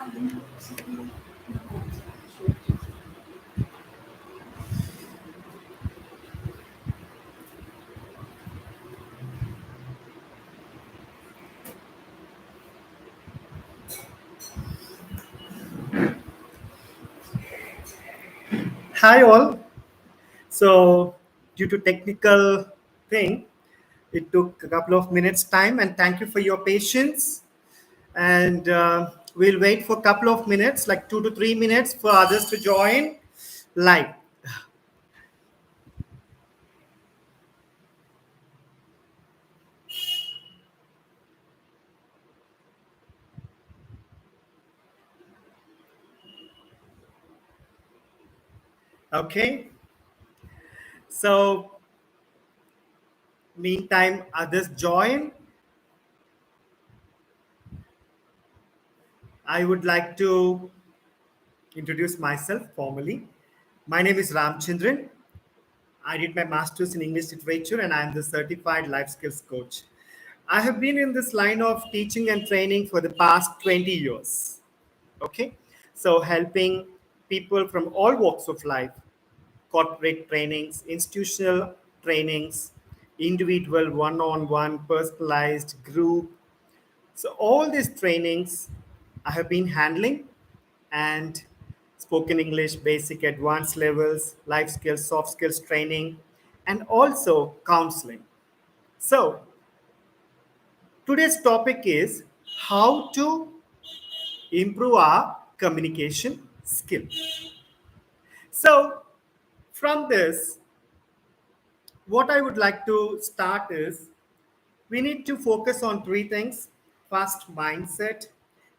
Hi all. So due to technical thing, it took a couple of minutes time, and thank you for your patience. And we'll wait for a couple of minutes, like 2 to 3 minutes, for others to join live. Okay. So meantime, others join. I would like to introduce myself formally. My name is Ramachandran. I did my master's in English literature and I am the certified life skills coach. I have been in this line of teaching and training for the past 20 years. Okay. So helping people from all walks of life, corporate trainings, institutional trainings, individual one on one, personalized group. So all these trainings I have been handling and spoken English, basic, advanced levels, life skills, soft skills training, and also counseling. So today's topic is how to improve our communication skill. So from this, what I would like to start is we need to focus on three things. First, mindset,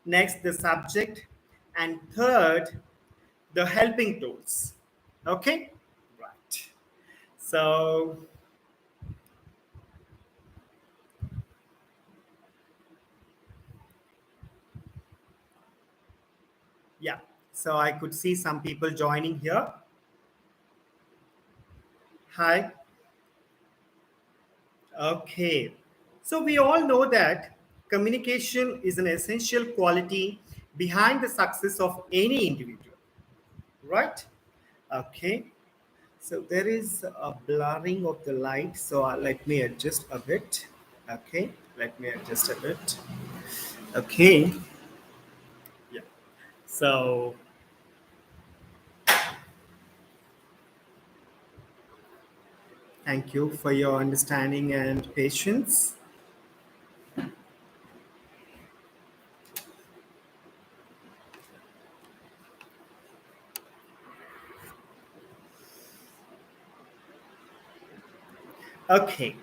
next, the subject, and third, the helping tools. Okay? Right. So, yeah. So I could see some people joining here. Hi. Okay. So we all know that communication is an essential quality behind the success of any individual, right? Okay. So there is a blurring of the light. So let me adjust a bit. Okay. Let me adjust a bit. Okay. Yeah. So thank you for your understanding and patience. Okay.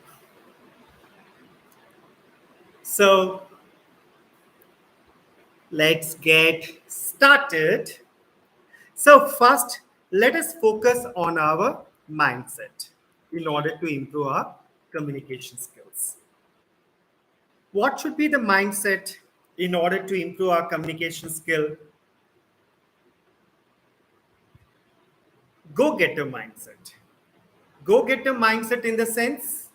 So let's get started. So first, let us focus on our mindset in order to improve our communication skills. What should be the mindset in order to improve our communication skill? Go getter mindset. Go getter mindset in the sense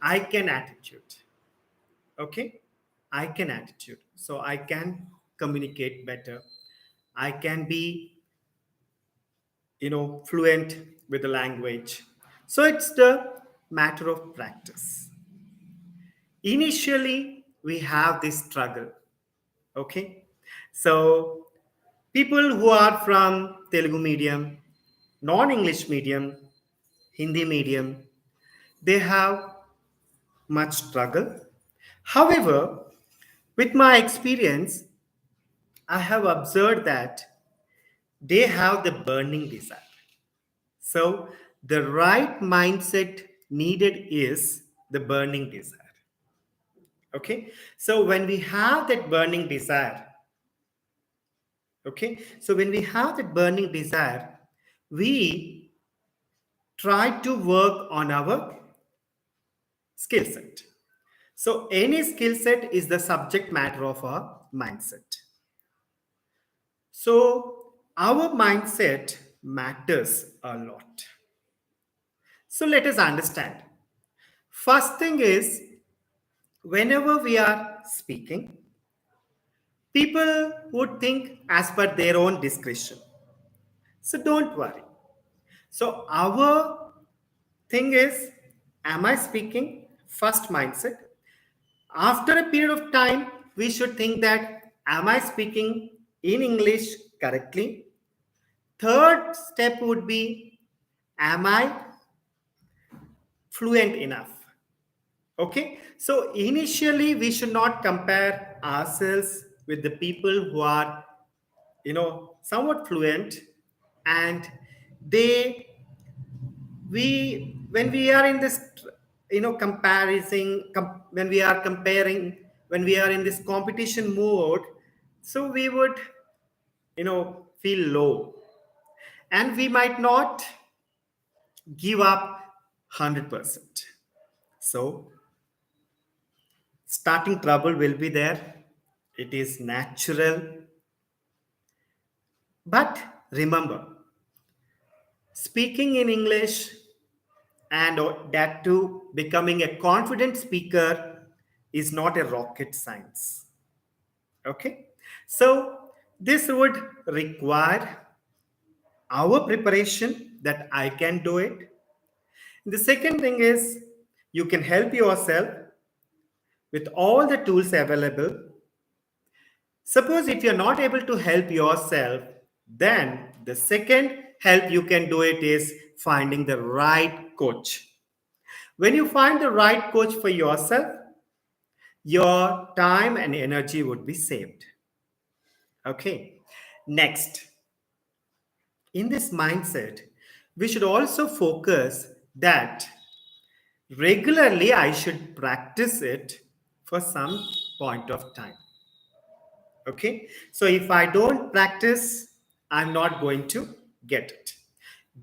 I can attitude. Okay? I can attitude. So I can communicate better. I can be, fluent with the language. So it's the matter of practice. Initially, we have this struggle. Okay? So people who are from Telugu medium, non-English medium, Hindi medium, they have much struggle. However, with my experience, I have observed that they have the burning desire. So the right mindset needed is the burning desire. Okay. So when we have that burning desire, okay, so when we have that burning desire, we try to work on our skill set. So any skill set is the subject matter of our mindset. So our mindset matters a lot. So let us understand. First thing is, whenever we are speaking, people would think as per their own discretion. So don't worry. So our thing is, am I speaking? First mindset. After a period of time, we should think that am I speaking in English correctly? Third step would be, am I fluent enough? Okay, so initially we should not compare ourselves with the people who are, somewhat fluent, and they we when we are in this when we are comparing, when we are in this competition mode, so we would feel low, and we might not give up 100%. So starting trouble will be there. It is natural. But remember, speaking in English, and that too becoming a confident speaker, is not a rocket science. Okay? So this would require our preparation, that I can do it. The second thing is, you can help yourself with all the tools available. Suppose if you're not able to help yourself, then the second help you can do it is finding the right coach. When you find the right coach for yourself, your time and energy would be saved. Okay. Next, in this mindset, we should also focus that regularly I should practice it for some point of time. Okay, so if I don't practice, I'm not going to get it.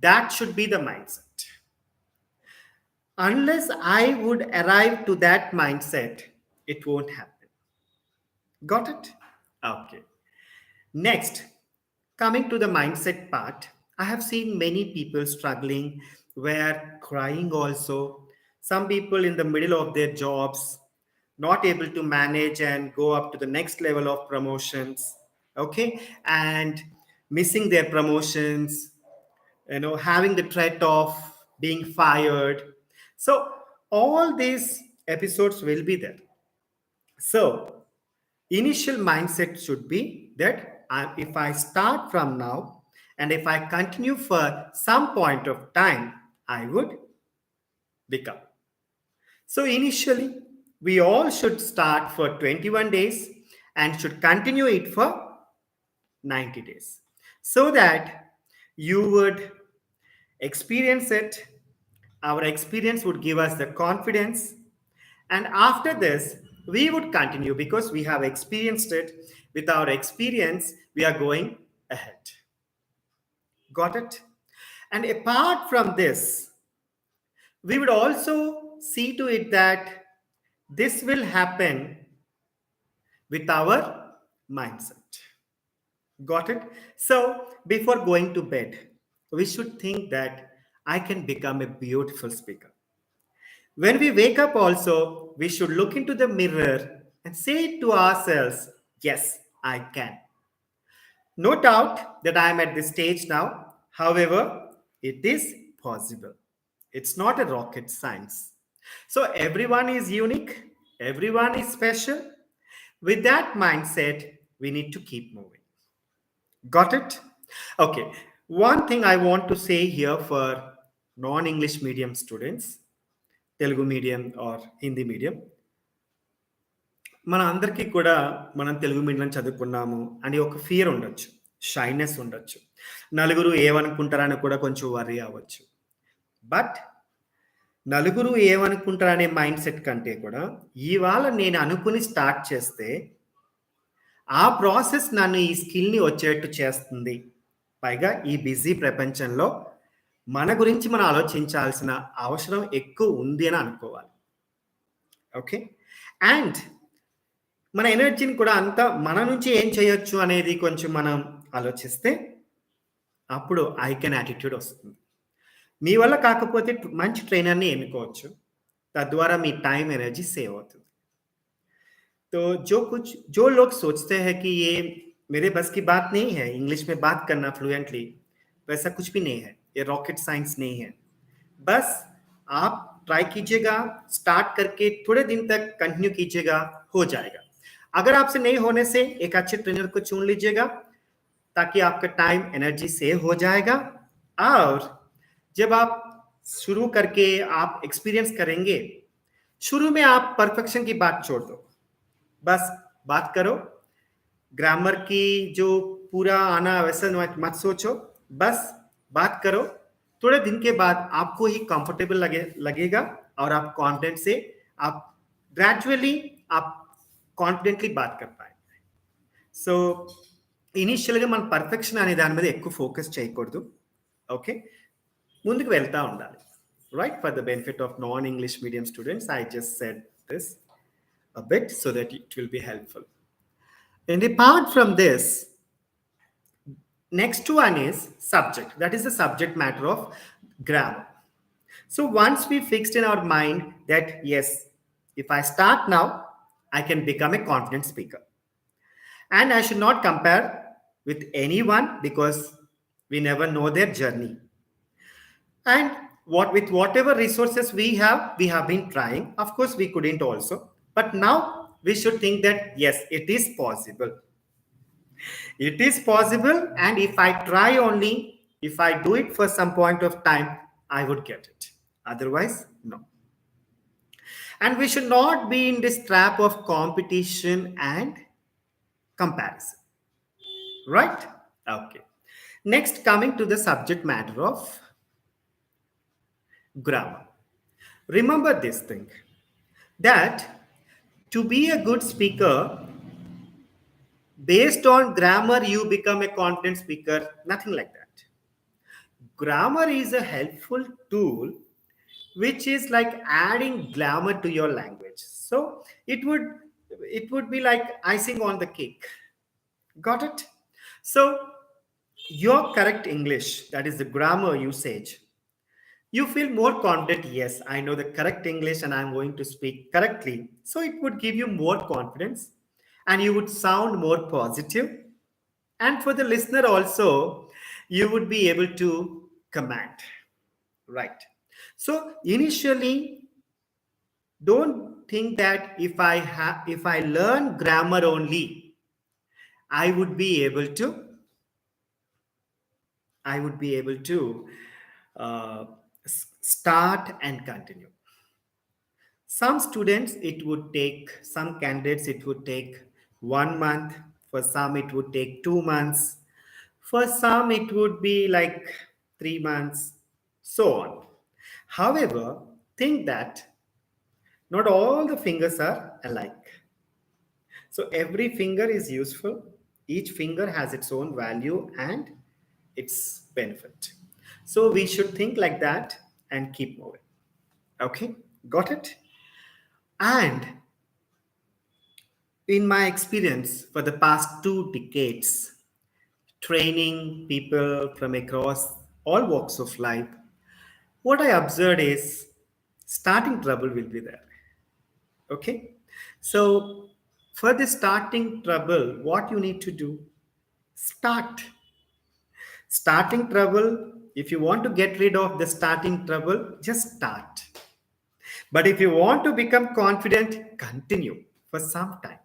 That should be the mindset. Unless I would arrive to that mindset, it won't happen. Got it? Okay. Next, coming to the mindset part, I have seen many people struggling, where crying also. Some people in the middle of their jobs, not able to manage and go up to the next level of promotions. Okay, and missing their promotions, having the threat of being fired. So all these episodes will be there. So initial mindset should be that if I start from now and if I continue for some point of time, I would become. So initially, we all should start for 21 days and should continue it for 90 days, so that you would experience it. Our experience would give us the confidence. And after this, we would continue because we have experienced it. With our experience, we are going ahead. Got it? And apart from this, we would also see to it that this will happen with our mindset. Got it? So, before going to bed, we should think that I can become a beautiful speaker. When we wake up, also, we should look into the mirror and say to ourselves, yes, I can. No doubt that I am at this stage now. However, it is possible. It's not a rocket science. So everyone is unique, everyone is special. With that mindset, we need to keep moving. Got it? Okay. One thing I want to say here for non English medium students, Telugu medium or Hindi medium, మన అందరికీ కూడా మనం Telugu medium చదువుకున్నాము అని ఒక fear ఉండొచ్చు, shyness ఉండొచ్చు, నలుగురు ఏమనుకుంటారని కూడా కొంచెం వర్రీ అవ్వచ్చు. బట్ నలుగురు ఏమనుకుంటారనే మైండ్ సెట్ కంటే కూడా ఇవాళ నేను అనుకుని స్టార్ట్ చేస్తే ఆ ప్రాసెస్ నన్ను ఈ స్కిల్ని వచ్చేట్టు చేస్తుంది. పైగా ఈ బిజీ ప్రపంచంలో మన గురించి మనం ఆలోచించాల్సిన అవసరం ఎక్కువ ఉంది అని అనుకోవాలి. ఓకే, అండ్ మన ఎనర్జీని కూడా అంతా మన నుంచి ఏం చేయొచ్చు అనేది కొంచెం మనం ఆలోచిస్తే అప్పుడు ఐ కెన్ యాటిట్యూడ్ వస్తుంది. మీ వల్ల కాకపోతే మంచి ట్రైనర్ని ఎన్నుకోవచ్చు. తద్వారా మీ టైం ఎనర్జీ సేవ్ అవుతుంది. तो जो लोग सोचते हैं कि ये मेरे बस की बात नहीं है इंग्लिश में बात करना फ्लुएंटली, वैसा कुछ भी नहीं है, ये रॉकेट साइंस नहीं है। बस आप ट्राई कीजिएगा, स्टार्ट करके थोड़े दिन तक कंटिन्यू कीजिएगा, हो जाएगा। अगर आपसे नहीं होने से एक अच्छे ट्रेनर को चुन लीजिएगा, ताकि आपका टाइम एनर्जी सेव हो जाएगा। और जब आप शुरू करके आप एक्सपीरियंस करेंगे, शुरू में आप परफेक्शन की बात छोड़ दो, बस बात करो। ग्रामर की जो पूरा आना वैसा मत सोचो, बस बात करो। थोड़े दिन के बाद आपको ही कंफर्टेबल लगेगा, और आप कॉन्फिडेंट से आप ग्रेजुअली आप కాన్ఫిడెంట్లీ బాత్ కప్పాలి. సో ఇనీషియల్గా మనం పర్ఫెక్షన్ అనే దాని మీద ఎక్కువ ఫోకస్ చేయకూడదు. ఓకే, ముందుకు వెళ్తా ఉండాలి. Right, for the benefit of non English medium students I just said this a bit so that it will be helpful. And apart from this, next one is subject. That is the subject matter of grammar. So once we fixed in our mind that yes, if I start now, I can become a confident speaker. And I should not compare with anyone because we never know their journey. And with whatever resources we have been trying. Of course, we couldn't also. But now we should think that yes, it is possible. It is possible, and if I try only, if I do it for some point of time, I would get it. Otherwise, no. And we should not be in this trap of competition and comparison. Right? Okay. Next, coming to the subject matter of grammar. Remember this thing, that to be a good speaker, based on grammar, you become a confident speaker. Nothing like that. Grammar is a helpful tool which is like adding glamour to your language. So it would be like icing on the cake. Got it? So your correct English, that is the grammar usage, you feel more confident. Yes, I know the correct English and I'm going to speak correctly. So it would give you more confidence, and you would sound more positive. And for the listener also, you would be able to command. Right. So initially, don't think that if I learn grammar only, I would be able to uh, start and continue. Some students, some candidates, it would take 1 month. For some, it would take 2 months. For some, it would be like 3 months, so on. However, think that not all the fingers are alike. So every finger is useful. Each finger has its own value and its benefit. So we should think like that and keep moving. Okay, got it? And in my experience for the past 2 decades, training people from across all walks of life, what I observed is starting trouble will be there. Okay, so for the starting trouble, what you need to do? Start. Starting trouble, if you want to get rid of the starting trouble, just start. But if you want to become confident, continue for some time.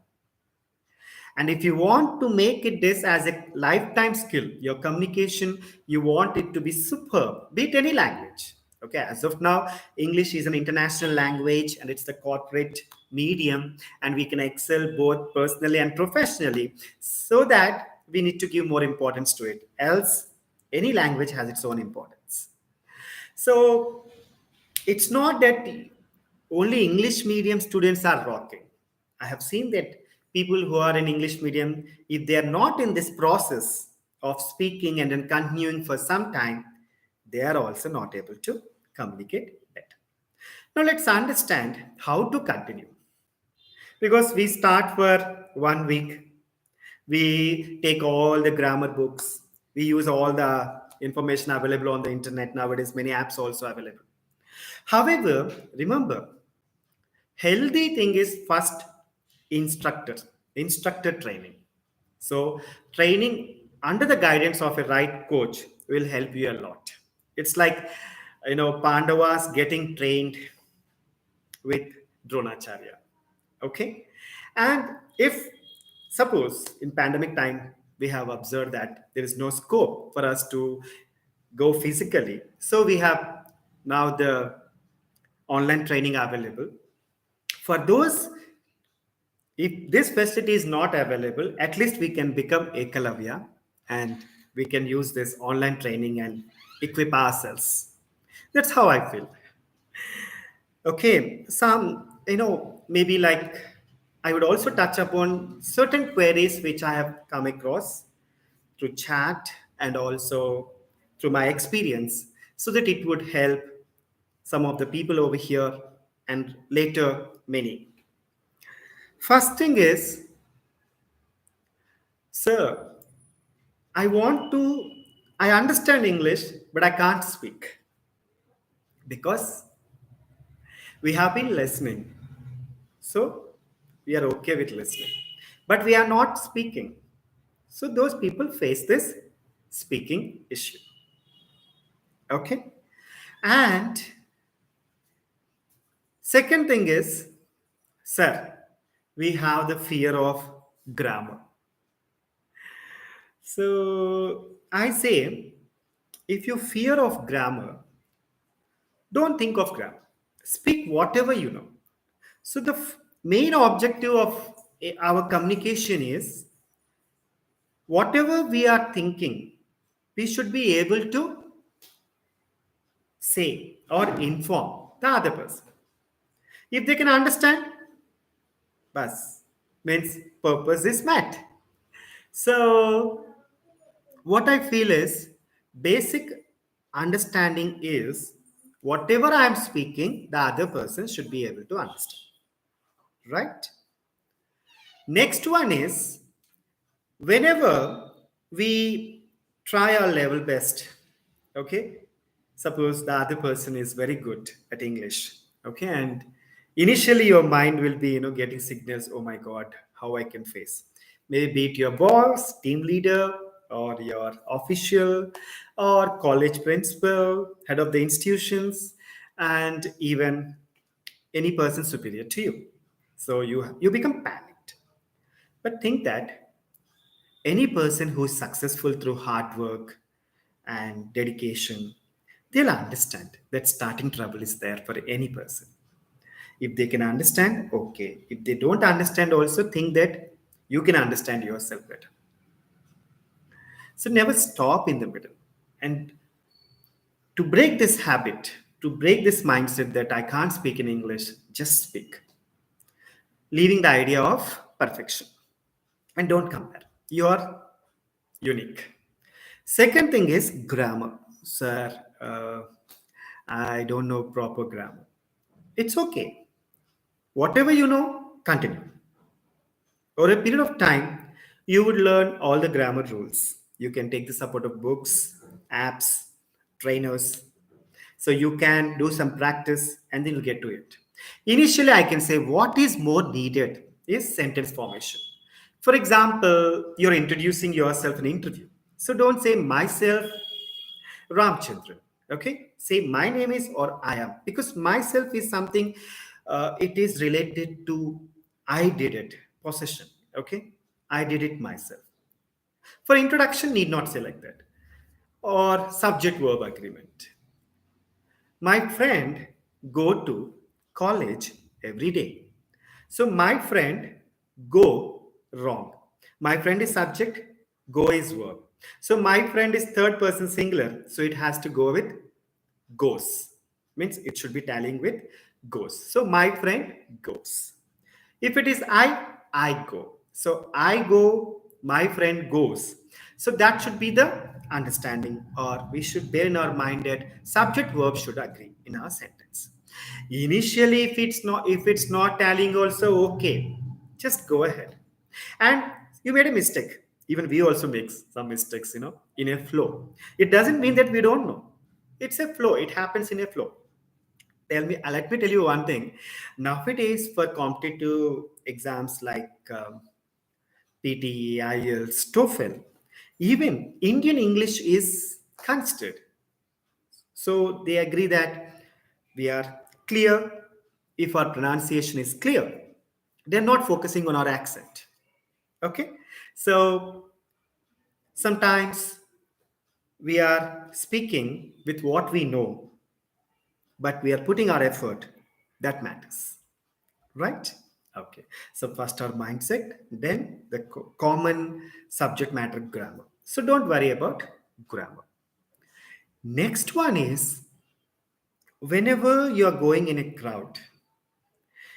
And if you want to make it this as a lifetime skill, your communication, you want it to be superb, be it any language. Okay, as of now, English is an international language and it's the corporate medium, and we can excel both personally and professionally. So that we need to give more importance to it. Else, any language has its own importance. So it's not that only English medium students are rocking. I have seen that people who are in English medium, if they are not in this process of speaking and then continuing for some time, they are also not able to communicate better. Now let's understand how to continue. Because we start for 1 week, we take all the grammar books, we use all the information available on the internet nowadays, many apps also available. However, remember, healthy thing is first instructor instructor training. So training under the guidance of a right coach will help you a lot. It's like, Pandavas getting trained with Dronacharya. Okay. And if suppose in pandemic time we have observed that there is no scope for us to go physically, so we have now the online training available. For those, if this facility is not available, at least we can become Ekalavya and we can use this online training and equip ourselves. That's how I feel. Okay, some, maybe like I would also touch upon certain queries which I have come across through chat and also through my experience so that it would help some of the people over here and later many. First thing is, sir, I want to, I understand English, but I can't speak because we have been listening. So we are okay with listening, but we are not speaking. So those people face this speaking issue. Okay. And second thing is, sir, we have the fear of grammar. So I say, if you fear of grammar, don't think of grammar. Speak whatever you know. So the main objective of our communication is whatever we are thinking, we should be able to say or inform the other person. If they can understand, bas, means purpose is met. So what I feel is basic understanding is whatever I am speaking, the other person should be able to understand. Right? Next one is whenever we try our level best, okay, suppose the other person is very good at English, okay, and initially your mind will be, getting signals, oh my god, how I can face, maybe it your boss, team leader, or your official, or college principal, head of the institutions, and even any person superior to you. So you become panicked. But think that any person who is successful through hard work and dedication, they'll understand that starting trouble is there for any person. If they can understand, okay. If they don't understand, also think that you can understand yourself better. So never stop in the middle. And to break this habit, to break this mindset that I can't speak in English, just speak, leaving the idea of perfection. And don't compare. You're unique. Second thing is grammar. Sir, I don't know proper grammar. It's okay. Whatever you know, continue. Over a period of time, you would learn all the grammar rules. You can take the support of books, apps, trainers. So you can do some practice and then you'll get to it. Initially, I can say what is more needed is sentence formation. For example, you're introducing yourself in an interview. So don't say myself, Ramachandran. Okay, say my name is or I am, because myself is something, it is related to I did it, possession. Okay, I did it myself. For introduction, need not say like that. Or subject verb agreement. My friend go to college every day. So my friend go wrong. My friend is subject, go is verb. So my friend is third person singular. So it has to go with goes. Means it should be tallying with goes. So my friend goes. If it is I go. So I go, my friend goes. So that should be the understanding, or we should bear in our mind that subject verb should agree in our sentence. Initially, if it's not tallying also, okay, just go ahead. And you made a mistake. Even we also make some mistakes, in a flow. It doesn't mean that we don't know. It's a flow. It happens in a flow. Let me tell you one thing. Nowadays, for competitive exams like PTE, IELTS, TOEFL, even Indian English is considered. So they agree that we are clear if our pronunciation is clear. They're not focusing on our accent. Okay? So sometimes we are speaking with what we know, but we are putting our effort. That matters. Right? Okay. So first our mindset, then the common subject matter grammar. So don't worry about grammar. Next one is whenever you are going in a crowd,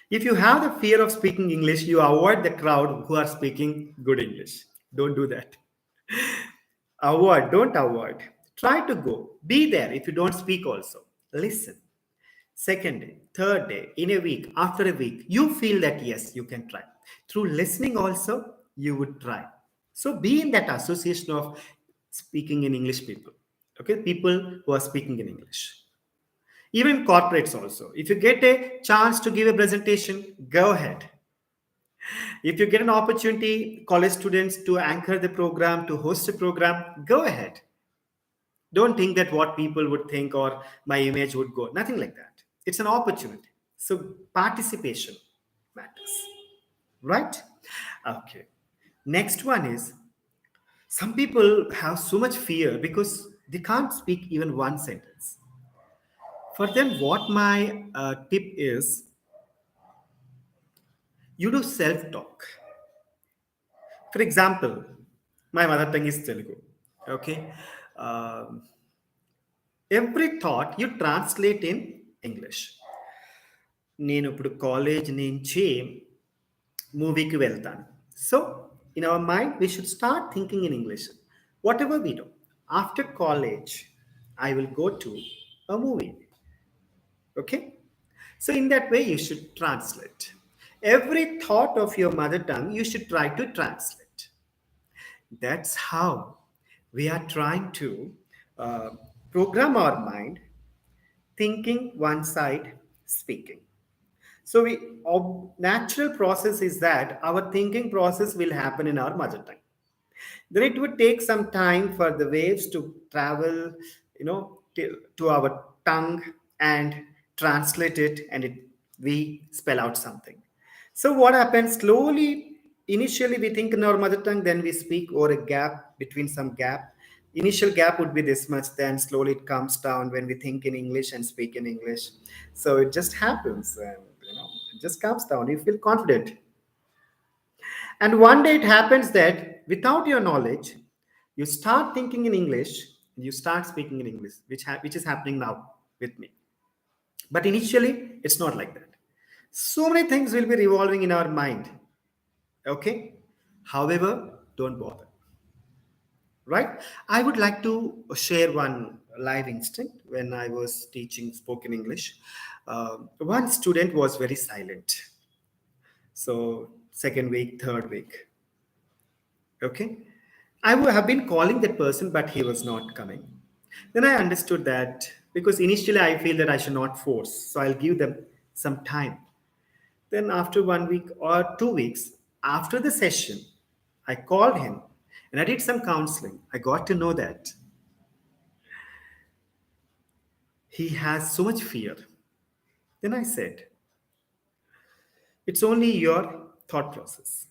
if you have the fear of speaking English, you avoid the crowd who are speaking good English. Don't do that. Avoid, don't avoid. Try to go. Be there if you don't speak also. Listen. Second day, third day, in a week, after a week, you feel that yes, you can try. Through listening also, you would try. So be in that association of speaking in English people. Okay, people who are speaking in English. Even corporates also. If you get a chance to give a presentation, go ahead. If you get an opportunity, college students to anchor the program, to host a program, go ahead. Don't think that what people would think or my image would go. Nothing like that. It's an opportunity. So participation matters, right? Okay. Next one is some people have so much fear because they can't speak even one sentence. For them, what my tip is, you do self talk. For example, my mother tongue is Telugu. Okay. Um, every thought you translate in English. నేను ఇప్పుడు college నుంచి మూవీకి వెళ్తాను so in our mind we should start thinking in English what ever we do after college I will go to a movie okay so in that way you should translate every thought of your mother tongue you should try to translate. That's how we are trying to uh, program our mind, thinking one side, speaking. So we natural process is that our thinking process will happen in our mother tongue. Then it would take some time for the waves to travel, to our tongue and translate it, and we spell out something. So what happens slowly? Initially, we think in our mother tongue, then we speak over a gap between some gap. Initial gap would be this much, then slowly it comes down when we think in English and speak in English. So it just happens, and it just comes down. You feel confident, and one day it happens that without your knowledge, you start thinking in English, you start speaking in English, which is happening now with me. But initially, it's not like that. So many things will be revolving in our mind. Okay? However, don't bother. Right? I would like to share one live instant when I was teaching spoken English. One student was very silent. So, second week, third week. Okay. I would have been calling that person, but he was not coming. Then I understood that because initially I feel that I should not force. So I'll give them some time. Then after 1 week or 2 weeks, after the session, I called him and I did some counseling. I got to know that he has so much fear. Then I said, it's only your thought process.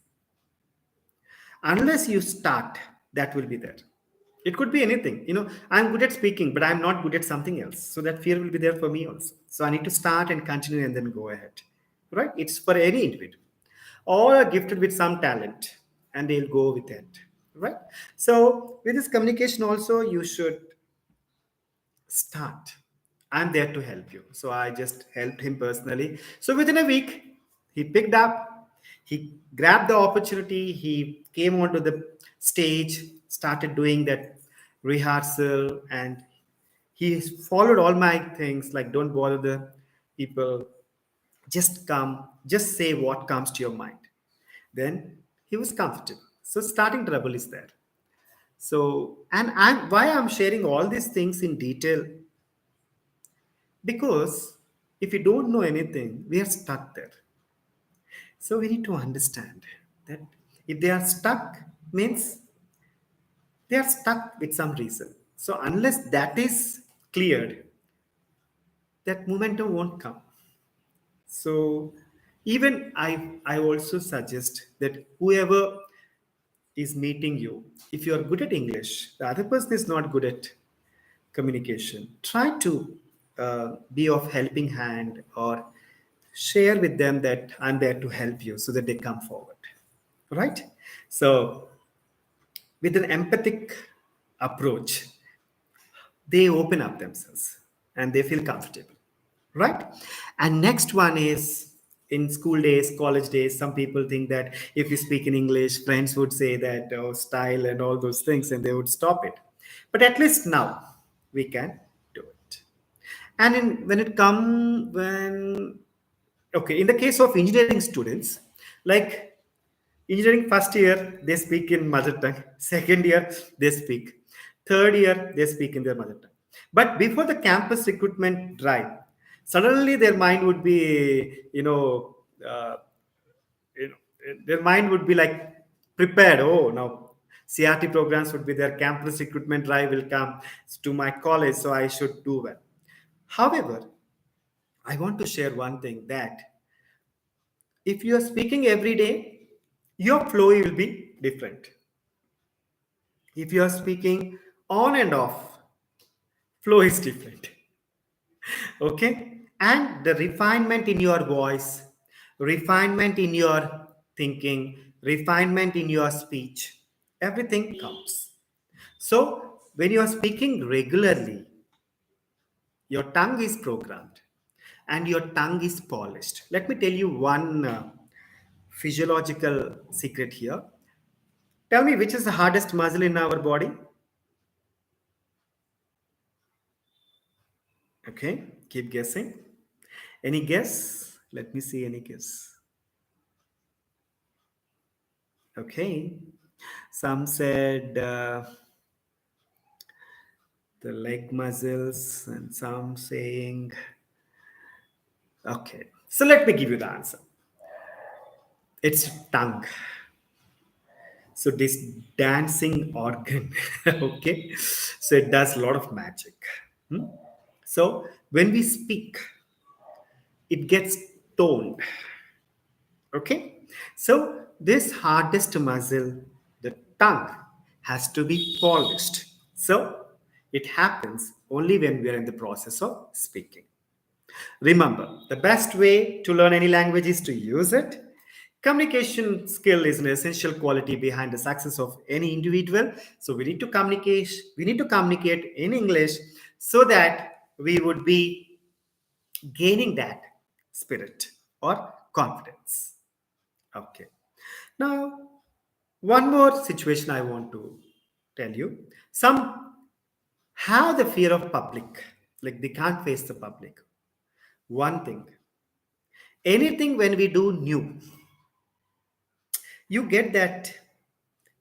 Unless you start, that will be there. It could be anything. I'm good at speaking, but I'm not good at something else. So that fear will be there for me also. So I need to start and continue and then go ahead. Right? It's for any individual. All are gifted with some talent and they'll go with it. Right? So with this communication also, you should start. I'm there to help you. So I just helped him personally. So within a week, he picked up, he grabbed the opportunity, he came onto the stage, started doing that rehearsal, and he followed all my things like don't bother the people, just come, just say what comes to your mind. Then he was comfortable. So starting trouble is there. So, and I'm why I'm sharing all these things in detail because If we don't know anything, we are stuck there. So we need to understand that if they are stuck, means they are stuck with some reason. So unless that is cleared, that momentum won't come. So even I also suggest that whoever is meeting you, if you are good at English, the other person is not good at communication, try to be of helping hand or share with them that I'm there to help you so that they come forward. Right? So with an empathic approach, they open up themselves and they feel comfortable, right? And next one is, in school days, college days, some people think that if you speak in English, friends would say that, oh, style and all those things, and they would stop it. But at least now we can do it. And when it come when okay, in the case of engineering students, like engineering first year, they speak in mother tongue. Second year, they speak. Third year, they speak in their mother tongue. But before the campus recruitment drive, suddenly their mind would be, you know, their mind would be like prepared. Oh, now CRT programs would be there. Campus recruitment drive will come to my college, so I should do well. However, I want to share one thing that if you are speaking every day, your flow will be different. If you are speaking on and off, flow is different. Okay? And the refinement in your voice, refinement in your thinking, refinement in your speech, everything counts. So, when you are speaking regularly, your tongue is programmed and your tongue is polished. Let me tell you one physiological secret here. Tell me, which is the hardest muscle in our body? Okay, keep guessing. Any guess? Let me see any guess. Okay, some said the leg muscles, and some saying, okay. So let me give you the answer. It's tongue. So this dancing organ, okay. So it does a lot of magic. Hmm? So when we speak, it gets toned. Okay. So this hardest muscle, the tongue, has to be polished. So it happens only when we are in the process of speaking. Remember, the best way to learn any language is to use it. Communication skill is an essential quality behind the success of any individual. So we need to communicate in English so that we would be gaining that spirit or confidence. Okay. Now, one more situation I want to tell you. Some have the fear of public, like they can't face the public. One thing, anything when we do new, you get that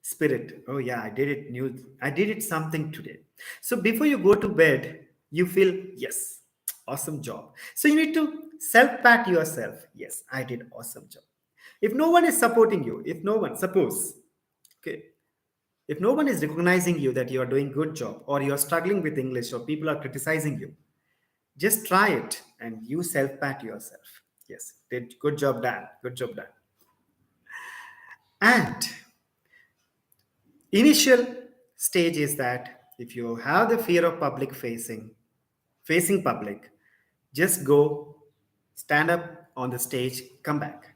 spirit. Oh yeah, I did it new. I did it something today. So before you go to bed, you feel yes, awesome job. So you need to self pat yourself. Yes, I did awesome job. If no one is supporting you, if no one, suppose, okay, if no one is recognizing you that you are doing good job or you are struggling with English or people are criticizing you, just try it and you self pat yourself. Yes, did good job done. Good job done. And initial stage is that if you have the fear of facing public, just go, stand up on the stage, come back.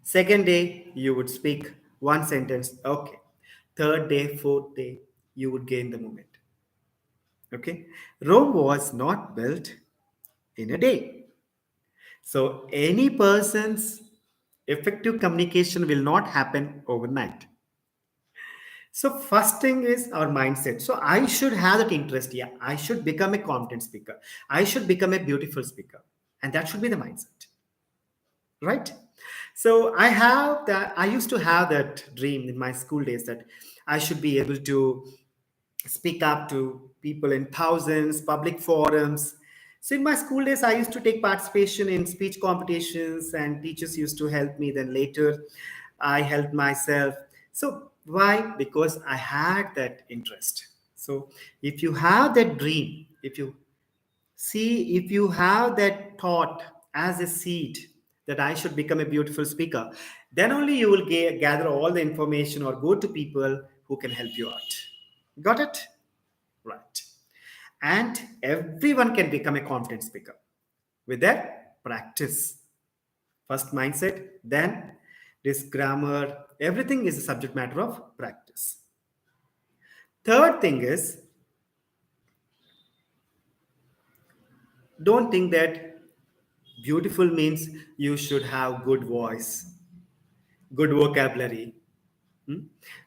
Second day, you would speak one sentence, okay. Third day, fourth day, you would gain the moment. Okay. Rome was not built in a day. So any person's effective communication will not happen overnight. So first thing is our mindset. So I should have that interest. Yeah, I should become a content speaker. I should become a beautiful speaker. And that should be the mindset. Right? So I used to have that dream in my school days that I should be able to speak up to people in thousands, public forums. So in my school days, I used to take participation in speech competitions, and teachers used to help me. Then later, I helped myself. So why? Because I had that interest. So if you have that dream, if you have that thought as a seed that I should become a beautiful speaker, then only you will gather all the information or go to people who can help you out. Got it? Right. And everyone can become a confident speaker with that practice. First mindset, then this grammar, everything is a subject matter of practice. Third thing is, don't think that beautiful means you should have good voice, good vocabulary, hmm?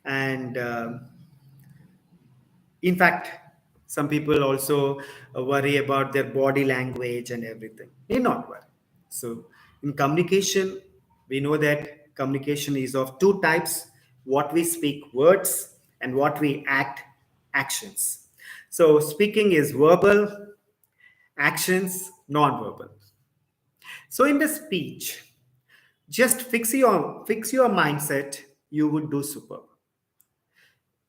and in fact, some people also worry about their body language and everything. Need not worry. So, in communication, we know that communication is of two types: what we speak, words, and what we act, actions. So, speaking is verbal, actions, non-verbal. So, in the speech, just fix your mindset. You would do superb.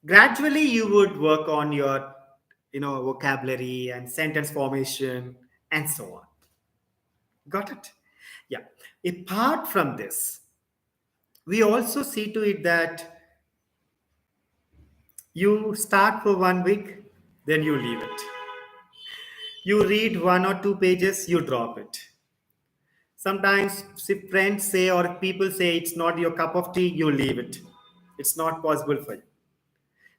Gradually you would work on your vocabulary and sentence formation and so on. Got it? Yeah. Apart from this, we also see to it that you start for 1 week, then you leave it. You read 1 or 2 pages, you drop it. Sometimes if friends say or people say it's not your cup of tea, you leave it. It's not possible for you.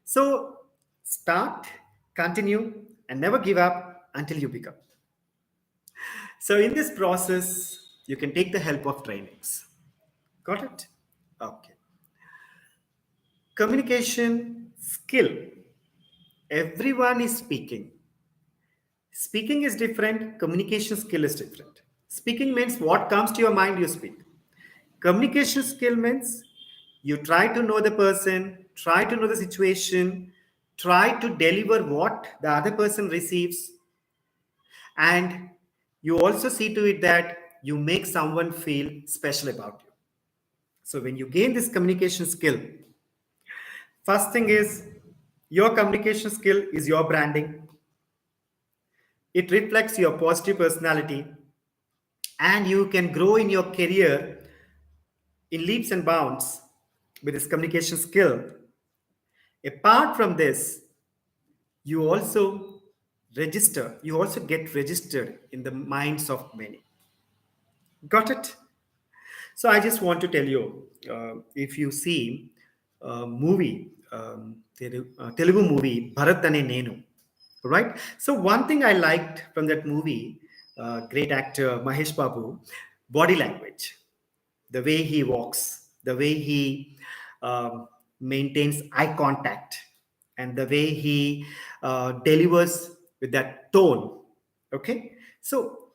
So start, continue, and never give up until you become. So in this process, you can take the help of trainings. Got it? Okay. Communication skill. Everyone is speaking. Speaking is different, communication skill is different. Speaking means what comes to your mind, you speak. Communication skill means you try to know the person, try to know the situation, try to deliver what the other person receives, and you also see to it that you make someone feel special about you. So when you gain this communication skill, first thing is your communication skill is your branding. It reflects your positive personality, and you can grow in your career in leaps and bounds with this communication skill. Apart from this, you also get registered in the minds of many. Got it? So I just want to tell you, if you see a movie, Telugu movie, Bharat Ane Nenu, right? So one thing I liked from that movie, great actor Mahesh Babu, body language, the way he walks, the way he maintains eye contact, and the way he delivers with that tone. Okay, so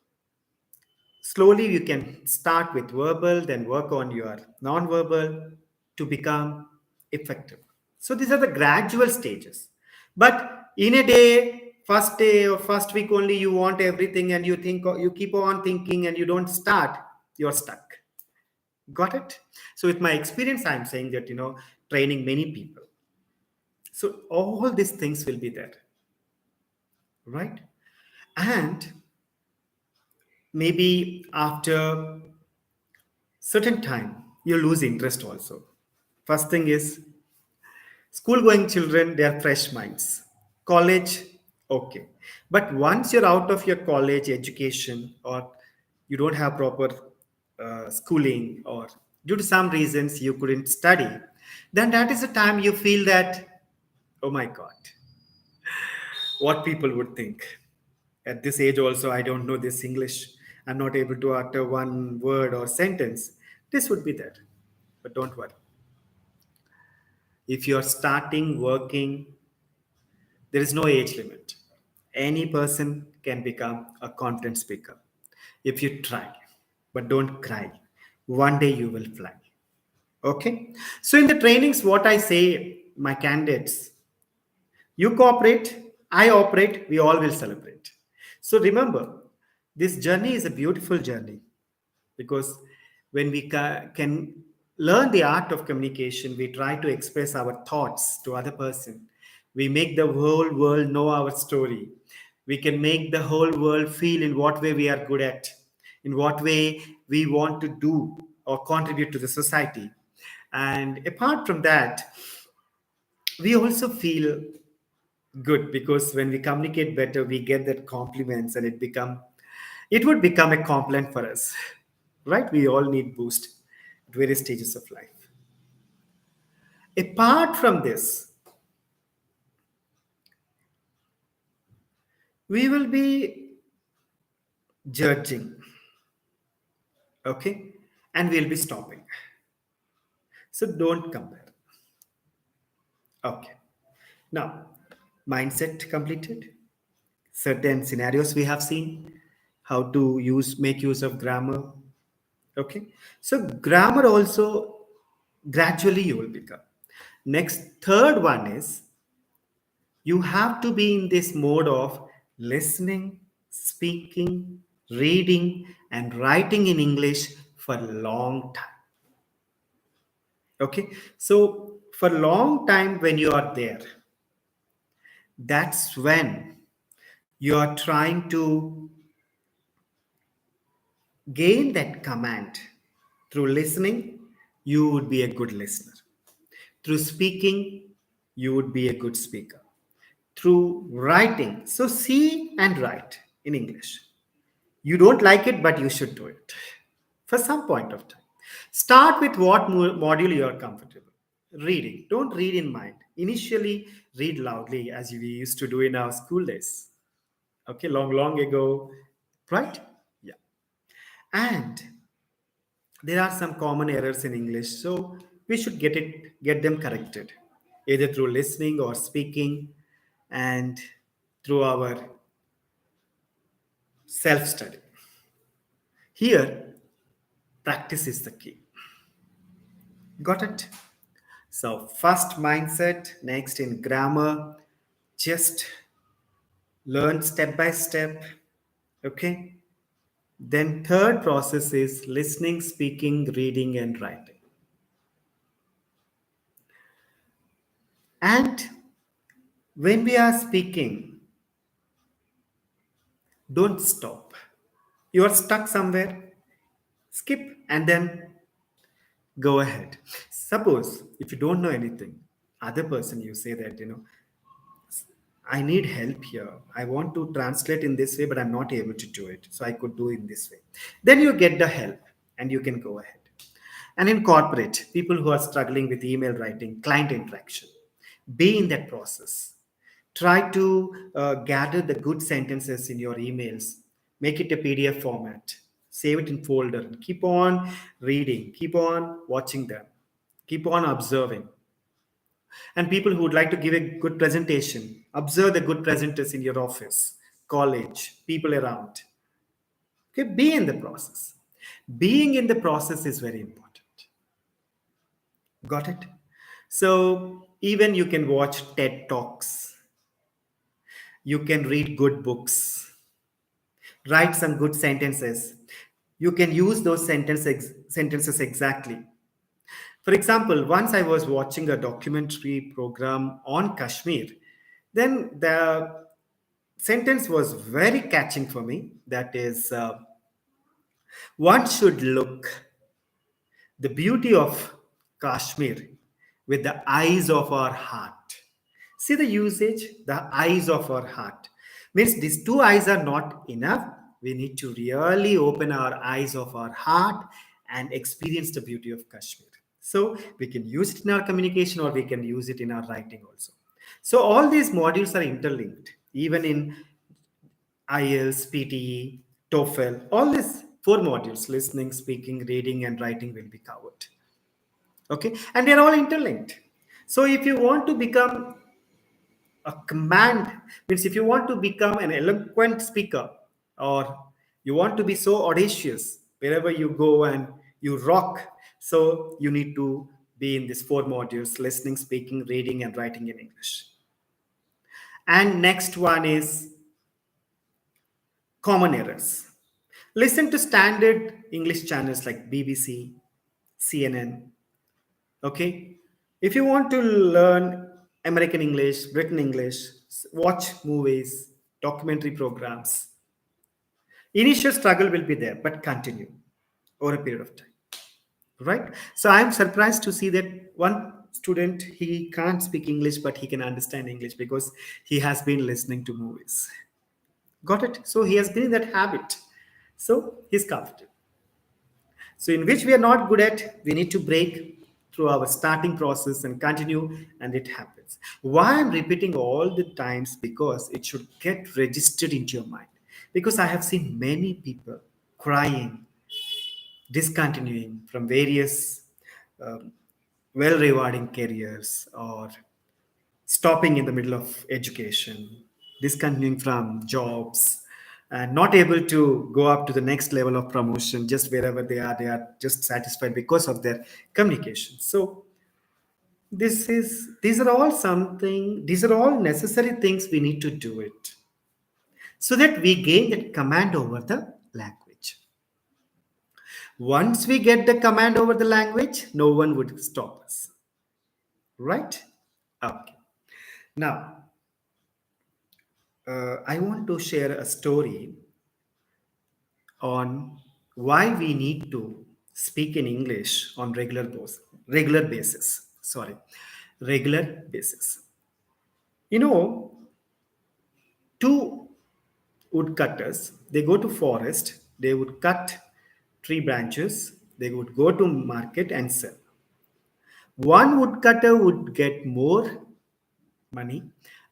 slowly you can start with verbal, then work on your non-verbal to become effective. So these are the gradual stages. But in a day or first week only, you want everything and you keep on thinking and you don't start, you're stuck. Got it? So with my experience, I'm saying that, training many people. So all these things will be there, right? And maybe after certain time you lose interest also. First thing is, school going children, they are fresh minds. College, okay, but once you're out of your college education, or you don't have proper schooling, or due to some reasons you couldn't study, then that is the time you feel that, oh my god, what people would think. At this age also, I don't know this English, I'm not able to utter one word or sentence. This would be there. But don't worry, if you're starting working, there is no age limit. Any person can become a content speaker if you try. But don't cry, one day you will fly. Okay, so in the trainings, what I say my candidates, you cooperate, I operate, we all will celebrate. So remember, This journey is a beautiful journey because when we can learn the art of communication, we try to express our thoughts to other person. We make the whole world know our story. We can make the whole world feel in what way we are good at, in what way we want to do or contribute to the society. And apart from that, we also feel good because when we communicate better, we get that compliments, and it would become a compliment for us, right? We all need boost at various stages of life. Apart from this, we will be judging, okay, and we'll be stopping. So don't compare. Okay. Now, mindset completed. Certain scenarios we have seen, how to make use of grammar. Okay. So grammar also gradually you will become. Next, third one is you have to be in this mode of listening, speaking, reading, and writing in English for a long time. Okay. So for a long time when you are there, that's when you are trying to gain that command. Through listening, you would be a good listener. Through speaking, you would be a good speaker. Through writing, so see and write in English. You don't like it, but you should do it for some point of time. Start with what module you are comfortable. Reading. Don't read in mind. Initially, read loudly as we used to do in our school days. Okay, long, long ago, right? Yeah. And there are some common errors in English, so we should get them corrected, either through listening or speaking, and through our self study. Here, practice is the key. Got it? So, first mindset, next in grammar, just learn step by step. Okay. Then, third process is listening, speaking, reading, and writing. And when we are speaking, don't stop. You are stuck somewhere, skip and then go ahead. Suppose if you don't know anything, other person you say that, I need help here. I want to translate in this way, but I'm not able to do it. So I could do in this way. Then you get the help and you can go ahead. And in corporate, people who are struggling with email writing, client interaction, be in that process. Try to gather the good sentences in your emails, make it a PDF format, save it in folder, and keep on reading, keep on watching them, keep on observing. And people who would like to give a good presentation, observe the good presenters in your office, college, people around. Okay, be in the process. Being in the process is very important. Got it? So even you can watch TED Talks, you can read good books, write some good sentences. You can use those sentences exactly. For example, once I was watching a documentary program on Kashmir, then the sentence was very catching for me. That is, one should look the beauty of Kashmir with the eyes of our heart. See the usage, the eyes of our heart. Means these two eyes are not enough. We need to really open our eyes of our heart and experience the beauty of Kashmir. So we can use it in our communication or we can use it in our writing also. So all these modules are interlinked, even in IELTS, PTE, TOEFL, all these four modules, listening, speaking, reading, and writing will be covered. Okay, and they're all interlinked. So if you want to become a command, means if you want to become an eloquent speaker or you want to be so audacious wherever you go and you rock, so you need to be in these four modules: listening, speaking, reading, and writing in English. And next one is common errors. Listen to standard English channels like BBC, CNN. Okay. If you want to learn American English, Britain English, watch movies, documentary programs. Initial struggle will be there, but continue over a period of time. Right? So I'm surprised to see that one student he can't speak English, but he can understand English because he has been listening to movies. Got it? So he has been in that habit. So he's comfortable. So, in which we are not good at, we need to break through our starting process and continue, and it happens. Why I'm repeating all the times? Because it should get registered into your mind. Because I have seen many people crying, discontinuing from various um, well rewarding careers or stopping in the middle of education, discontinuing from jobs, and not able to go up to the next level of promotion just wherever they are just satisfied because of their communication. So these are all necessary things we need to do it so that we gain that command over the language. Once we get the command over the language, no one would stop us. Right? Okay. Now, I want to share a story on why we need to speak in English on regular basis. Sorry, regular basis. You know, two woodcutters they go to forest. They would cut tree branches. They would go to market and sell. One woodcutter would get more money,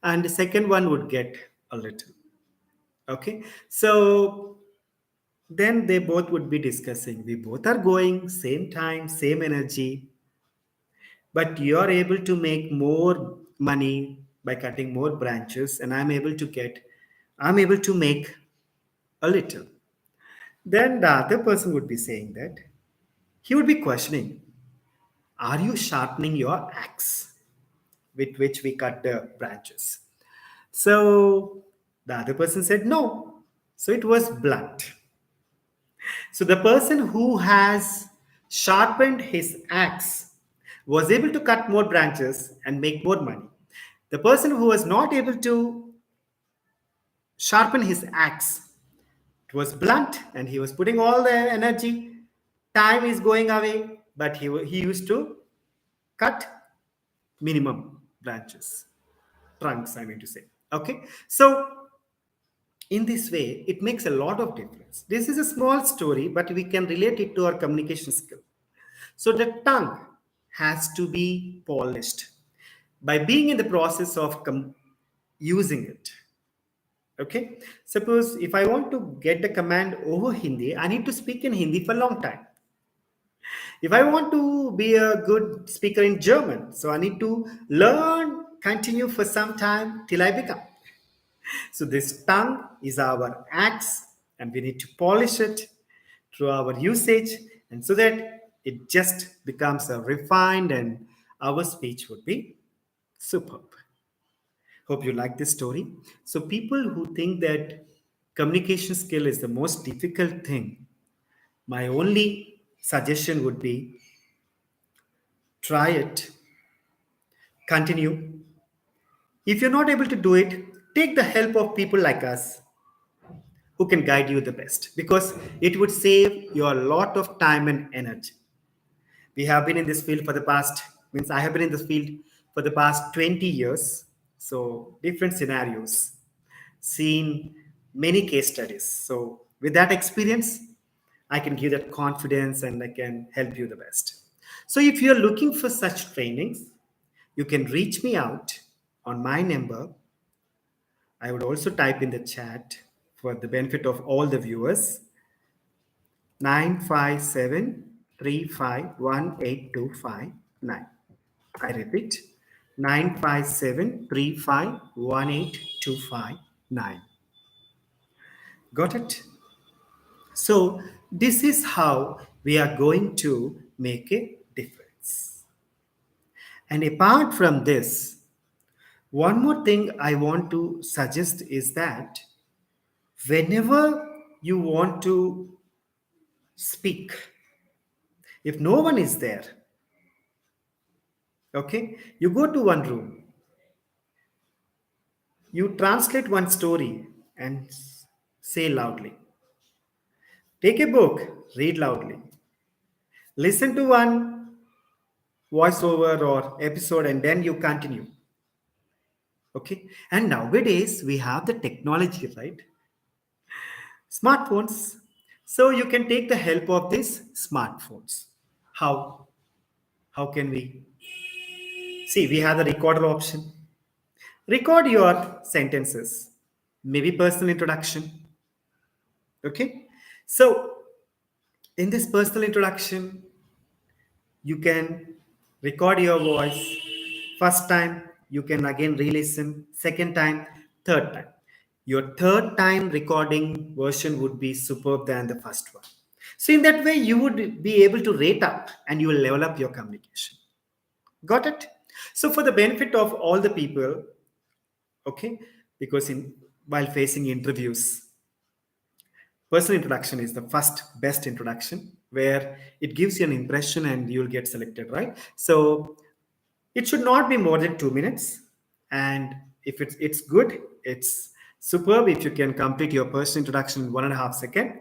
and the second one would get a little. Okay, so then they both would be discussing. We both are going same time, same energy, but you are able to make more money by cutting more branches, and I'm able to make a little. Then the other person would be saying that he would be questioning, are you sharpening your axe with which we cut the branches? So the other person said no. So it was blunt. So the person who has sharpened his axe was able to cut more branches and make more money. The person who was not able to sharpen his axe, it was blunt and he was putting all the energy. Time is going away, but he used to cut minimum branches, trunks, I mean to say. Okay, so in this way, it makes a lot of difference. This is a small story, but we can relate it to our communication skill. So the tongue has to be polished by being in the process of using it. Okay. Suppose if I want to get the command over Hindi, I need to speak in Hindi for a long time. If I want to be a good speaker in German, so I need to learn, continue for some time till I become. So this tongue is our axe, and we need to polish it through our usage, and so that it just becomes a refined and our speech would be superb. Hope you like this story. So people who think that communication skill is the most difficult thing, my only suggestion would be try it, continue. If you're not able to do it, take the help of people like us who can guide you the best because it would save you a lot of time and energy. We have been in this field for the past, means I have been in this field for the past 20 years. So different scenarios, seen many case studies. So with that experience, I can give that confidence and I can help you the best. So if you're looking for such trainings, you can reach me out on my number. I would also type in the chat for the benefit of all the viewers 957 3518259. I repeat 957 3518259. Got it? So, this is how we are going to make a difference. And apart from this, one more thing I want to suggest is that whenever you want to speak. If no one is there, okay, you go to one room, you translate one story and say loudly. Take a book, read loudly. Listen to one voiceover or episode and then you continue. Okay, and nowadays we have the technology, right? Smartphones. So you can take the help of these smartphones. How? How can we? See, we have the recorder option. Record your sentences, maybe personal introduction. Okay. So in this personal introduction, you can record your voice. First time, you can again re-listen. Second time, third time. Your third time recording version would be superb than the first one. So in that way, you would be able to rate up and you will level up your communication. Got it? So for the benefit of all the people, okay, because in while facing interviews, personal introduction is the first best introduction where it gives you an impression and you'll get selected, right? So it should not be more than 2 minutes. And if it's good, it's superb if you can complete your personal introduction in 1.5 second.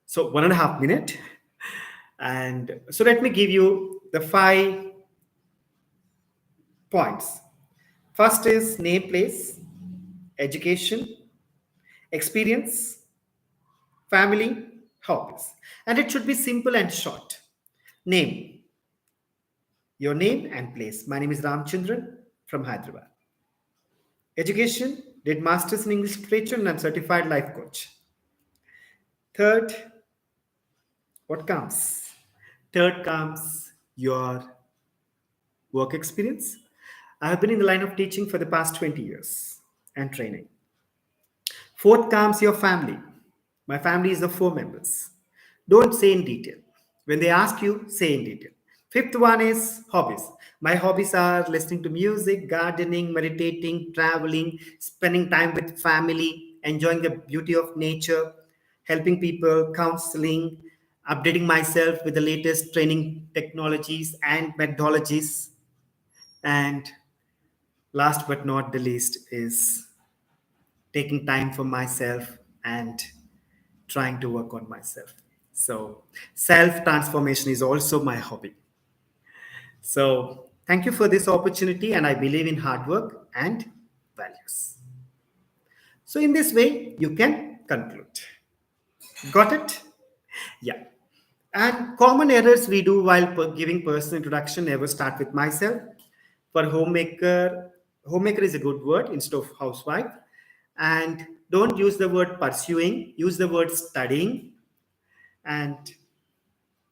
So 1.5 minute. And so let me give you the 5 points. First is name, place, education, experience, family, hobbies. And it should be simple and short. Name, your name and place. My name is Ramachandran from Hyderabad. Education, did masters in English literature and I'm certified life coach. Third, what comes? Third comes your work experience. I have been in the line of teaching for the past 20 years and training. Fourth comes your family. My family is of 4 members. Don't say in detail. When they ask you, say in detail. Fifth one is hobbies. My hobbies are listening to music, gardening, meditating, traveling, spending time with family, enjoying the beauty of nature, helping people, counseling, updating myself with the latest training technologies and methodologies. And last but not the least is taking time for myself and trying to work on myself. So, self transformation is also my hobby. So, thank you for this opportunity, and I believe in hard work and values. So, in this way, you can conclude. Got it? Yeah. And common errors we do while giving personal introduction never start with myself. For homemaker, homemaker is a good word instead of housewife. And don't use the word pursuing, use the word studying. And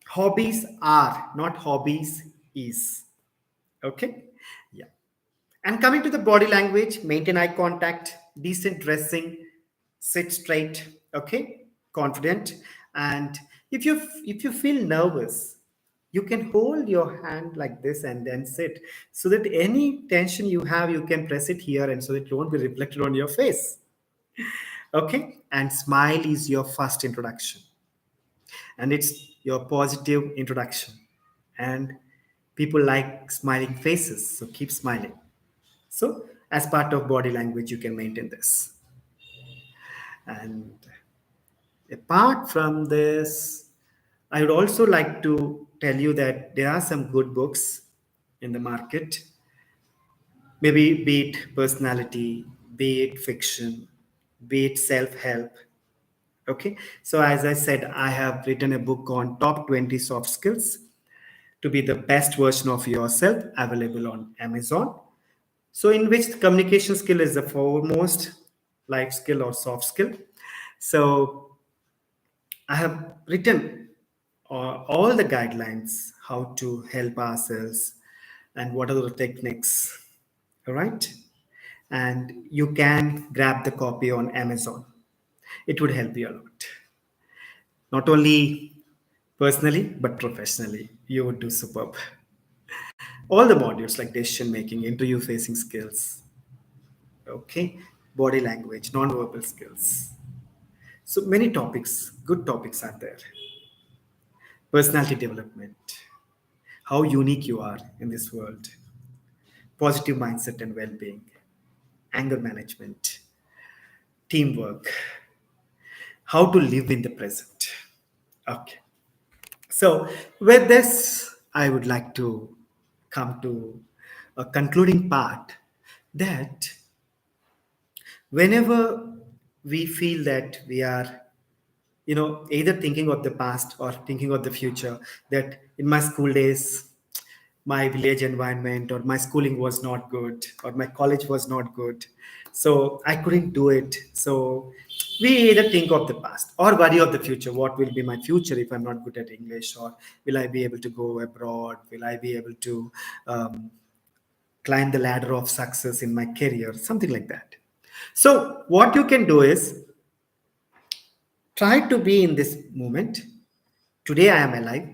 hobbies are, not hobbies is. Okay? Yeah. And coming to the body language, maintain eye contact, decent dressing, sit straight, okay? Confident. And if you feel nervous, you can hold your hand like this and then sit so that any tension you have, you can press it here and so it won't be reflected on your face. Okay? And smile is your first introduction. And it's your positive introduction. And people like smiling faces, so keep smiling. So, as part of body language, you can maintain this. And apart from this, I would also like to tell you that there are some good books in the market, maybe be it personality, be it fiction, be it self help. Okay, so as I said, I have written a book on top 20 soft skills to be the best version of yourself, available on Amazon. So, in which the communication skill is the foremost life skill or soft skill. So, I have written all the guidelines how to help ourselves and what are the techniques. All right. And you can grab the copy on Amazon. It would help you a lot. Not only personally, but professionally. You would do superb. All the modules like decision making, interview facing skills, okay, body language, non-verbal skills. So many topics, good topics are there. Personality development, how unique you are in this world, positive mindset and well-being, anger management, teamwork, how to live in the present. Okay. So with this, I would like to come to a concluding part that whenever we feel that we are, either thinking of the past or thinking of the future, that in my school days, my village environment or my schooling was not good or my college was not good, so I couldn't do it. So we either think of the past or worry of the future. What will be my future if I'm not good at English? Or will I be able to go abroad? Will I be able to climb the ladder of success in my career? Something like that. So what you can do is try to be in this moment. Today I am alive.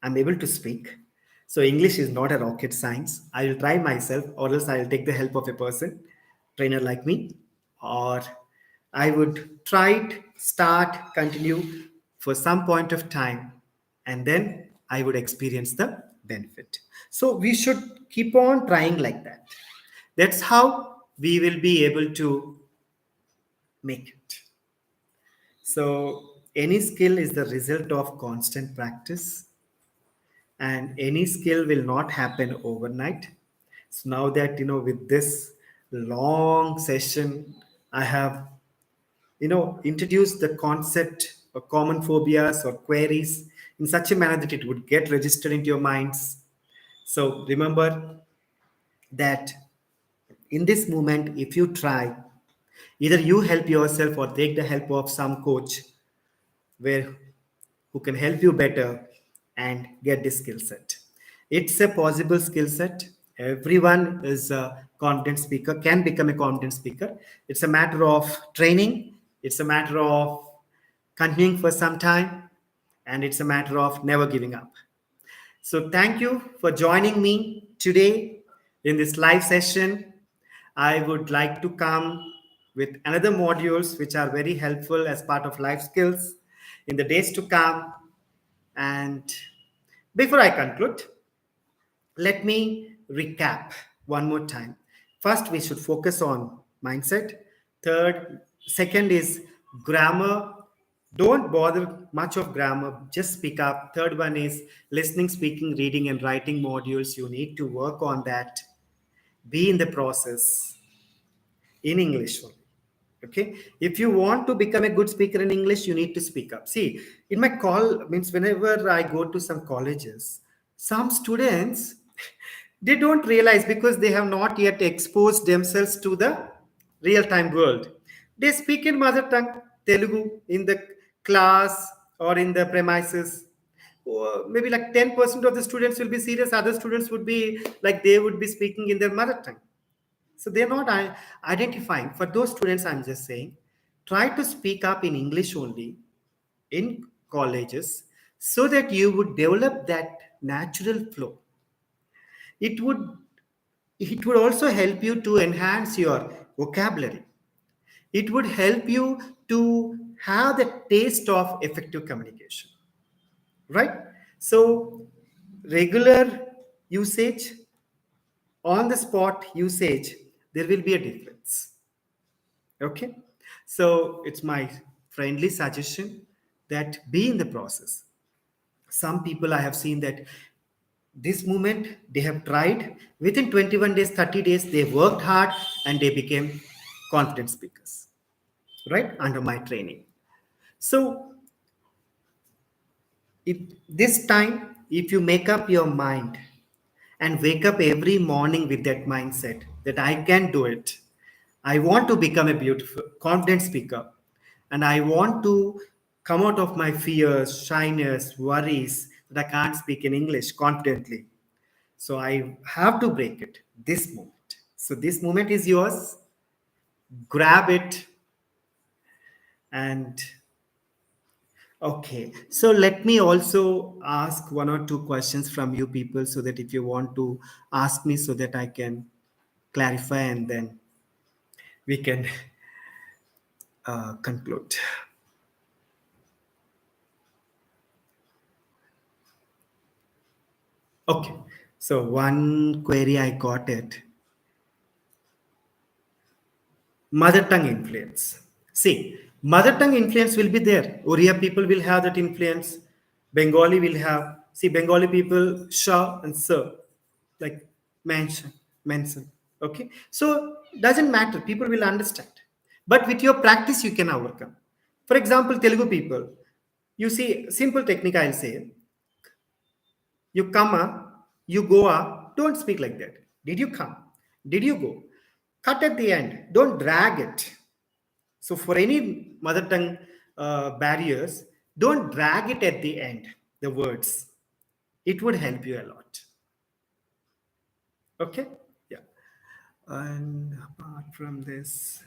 I'm able to speak. So English is not a rocket science. I will try myself, or else I will take the help of a person, trainer like me, or I would try it, start, continue for some point of time, and then I would experience the benefit. So we should keep on trying like that. That's how we will be able to make it. So any skill is the result of constant practice, and any skill will not happen overnight. So now that with this long session, I have introduced the concept of common phobias or queries in such a manner that it would get registered into your minds. So remember that in this moment, if you try, either you help yourself or take the help of some coach where who can help you better and get this skill set. It's a possible skill set. Everyone is a confident speaker, can become a confident speaker. It's a matter of training, it's a matter of continuing for some time, and it's a matter of never giving up. So, thank you for joining me today in this live session. I would like to come with another modules which are very helpful as part of life skills in the days to come. And before I conclude, let me recap one more time. First, we should focus on mindset. Second is grammar. Don't bother much of grammar, just speak up. Third one is listening, speaking, reading, and writing modules. You need to work on that. Be in the process in English only. Okay, if you want to become a good speaker in English, you need to speak up. See, in my call means whenever I go to some colleges, some students they don't realize because they have not yet exposed themselves to the real time world. They speak in mother tongue Telugu in the class or in the premises. Or maybe like 10% of the students will be serious, other students would be like they would be speaking in their mother tongue. So they're not identifying. For those students, I'm just saying, try to speak up in English only in colleges so that you would develop that natural flow. It would it would also help you to enhance your vocabulary. It would help you to have the taste of effective communication, right? So regular usage, on the spot usage, there will be a difference. Okay, so it's my friendly suggestion that be in the process. Some people I have seen that this moment they have tried within 21 days, 30 days, they worked hard and they became confident speakers, right? Under my training. So if this time, if you make up your mind and wake up every morning with that mindset that I can do it. I want to become a beautiful, confident speaker. And I want to come out of my fears, shyness, worries that I can't speak in English confidently. So I have to break it this moment. So this moment is yours. Grab it and okay. So let me also ask one or two questions from you people so that if you want to ask me so that I can clarify and then we can conclude. Okay. So one query I got it. Mother tongue influence. See, mother tongue influence will be there. Oriya people will have that influence. Bengali will have. See, Bengali people, Shah and Sir, like mention, mention. Okay. So doesn't matter. People will understand. But with your practice, you can overcome. For example, Telugu people, you see, simple technique I'll say, you come up, you go up, don't speak like that. Did you come? Did you go? Cut at the end. Don't drag it. So for any mother tongue barriers, don't drag it at the end, the words. It would help you a lot. Okay? Yeah. And apart from this,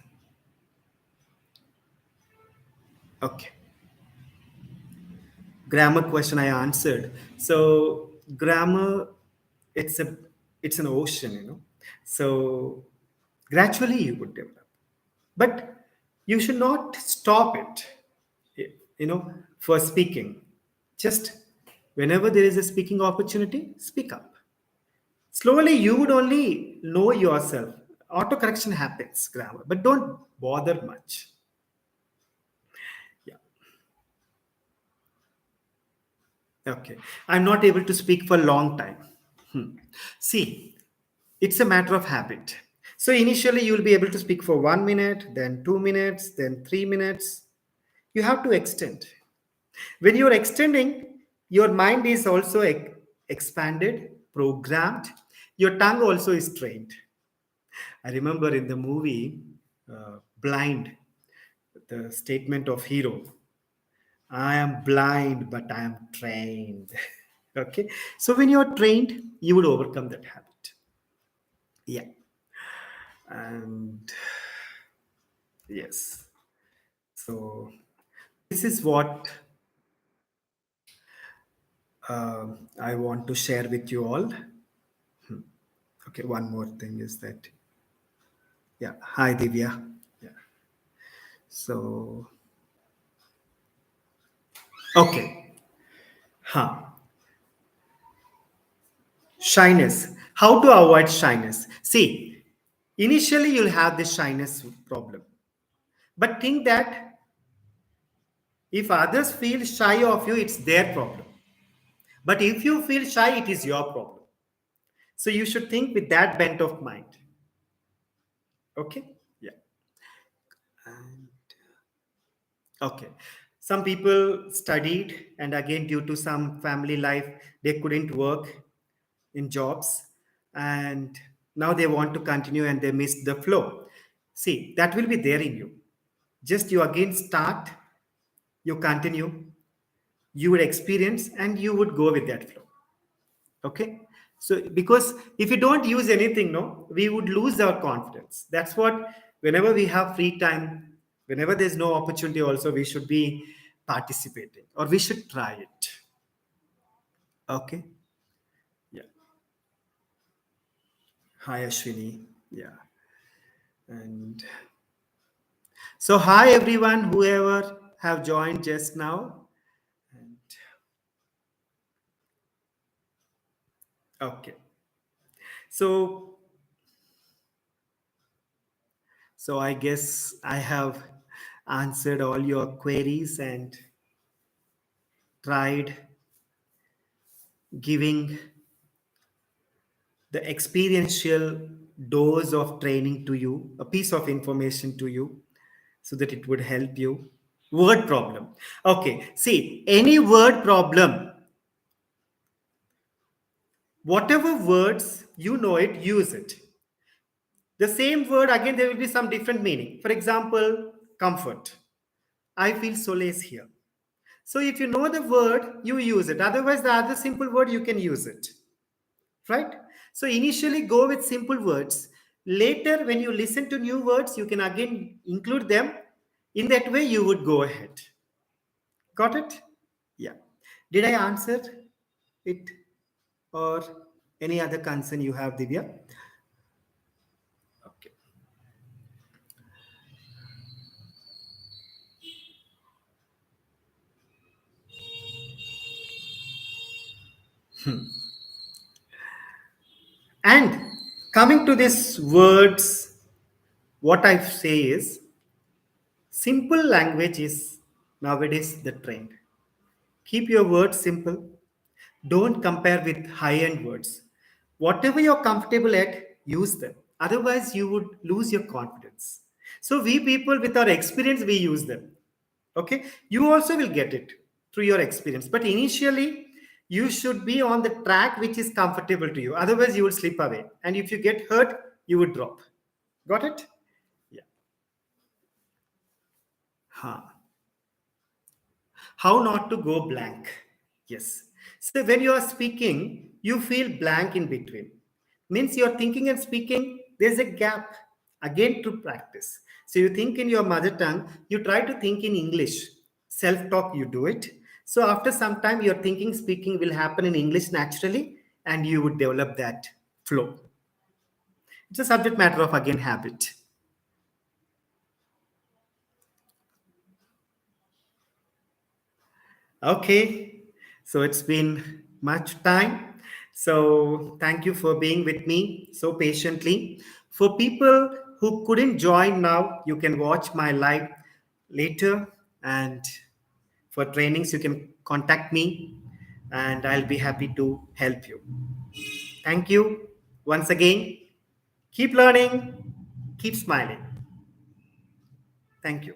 okay. Grammar question I answered. So grammar, it's a it's an ocean, you know. So gradually you would develop. But you should not stop it, you know, for speaking. Just whenever there is a speaking opportunity, speak up. Slowly, you would only know yourself. Autocorrection happens, grammar, but don't bother much. Yeah. Okay. I'm not able to speak for a long time. See, it's a matter of habit. So initially, you'll be able to speak for 1 minute, then 2 minutes, then 3 minutes. You have to extend. When you're extending, your mind is also expanded, programmed. Your tongue also is trained. I remember in the movie Blind, the statement of hero, I am blind, but I am trained. Okay. So when you're trained, you will overcome that habit. Yeah. And yes. So this is what I want to share with you all. Okay. One more thing is that, yeah. Hi, Divya. Yeah. So, okay. Huh. Shyness. How to avoid shyness? See, initially you'll have this shyness problem. But think that if others feel shy of you, it's their problem. But if you feel shy, it is your problem. So you should think with that bent of mind. Okay? Yeah. Okay. Some people studied, and again, due to some family life, they couldn't work in jobs, and now they want to continue and they missed the flow. See, that will be there in you. Just you again start, you continue, you would experience, and you would go with that flow. Okay. So because if you don't use anything, no, we would lose our confidence. That's what, whenever we have free time, whenever there's no opportunity, also we should be participating or we should try it. Okay. Yeah. Hi, Ashwini. Yeah. And so, hi everyone, whoever have joined just now. And okay. So, so I guess I have answered all your queries and tried giving the experiential dose of training to you, a piece of information to you, so that it would help you. Word problem. Okay, see, any word problem, whatever words you know it, use it. The same word, again, there will be some different meaning. For example, comfort. I feel solace here. So if you know the word, you use it. Otherwise, the other simple word, you can use it. Right? So initially go with simple words. Later, when you listen to new words, you can again include them. In that way, you would go ahead. Got it? Yeah. Did I answer it or any other concern you have, Divya? Okay. And coming to these words, what I say is simple language is nowadays the trend. Keep your words simple. Don't compare with high end words. Whatever you're comfortable at, use them. Otherwise, you would lose your confidence. So, we people with our experience, we use them. Okay. You also will get it through your experience. But initially, you should be on the track which is comfortable to you. Otherwise, you will slip away. And if you get hurt, you would drop. Got it? Yeah. Huh. How not to go blank? Yes. So when you are speaking, you feel blank in between. Means you're thinking and speaking, there's a gap. Again, to practice. So you think in your mother tongue, you try to think in English. Self talk, you do it. So after some time, your thinking, speaking will happen in English naturally, and you would develop that flow. It's a subject matter of, again, habit. Okay, so it's been much time. So thank you for being with me so patiently. For people who couldn't join now, you can watch my live later. And for trainings, you can contact me and I'll be happy to help you. Thank you once again. Keep learning, keep smiling. Thank you.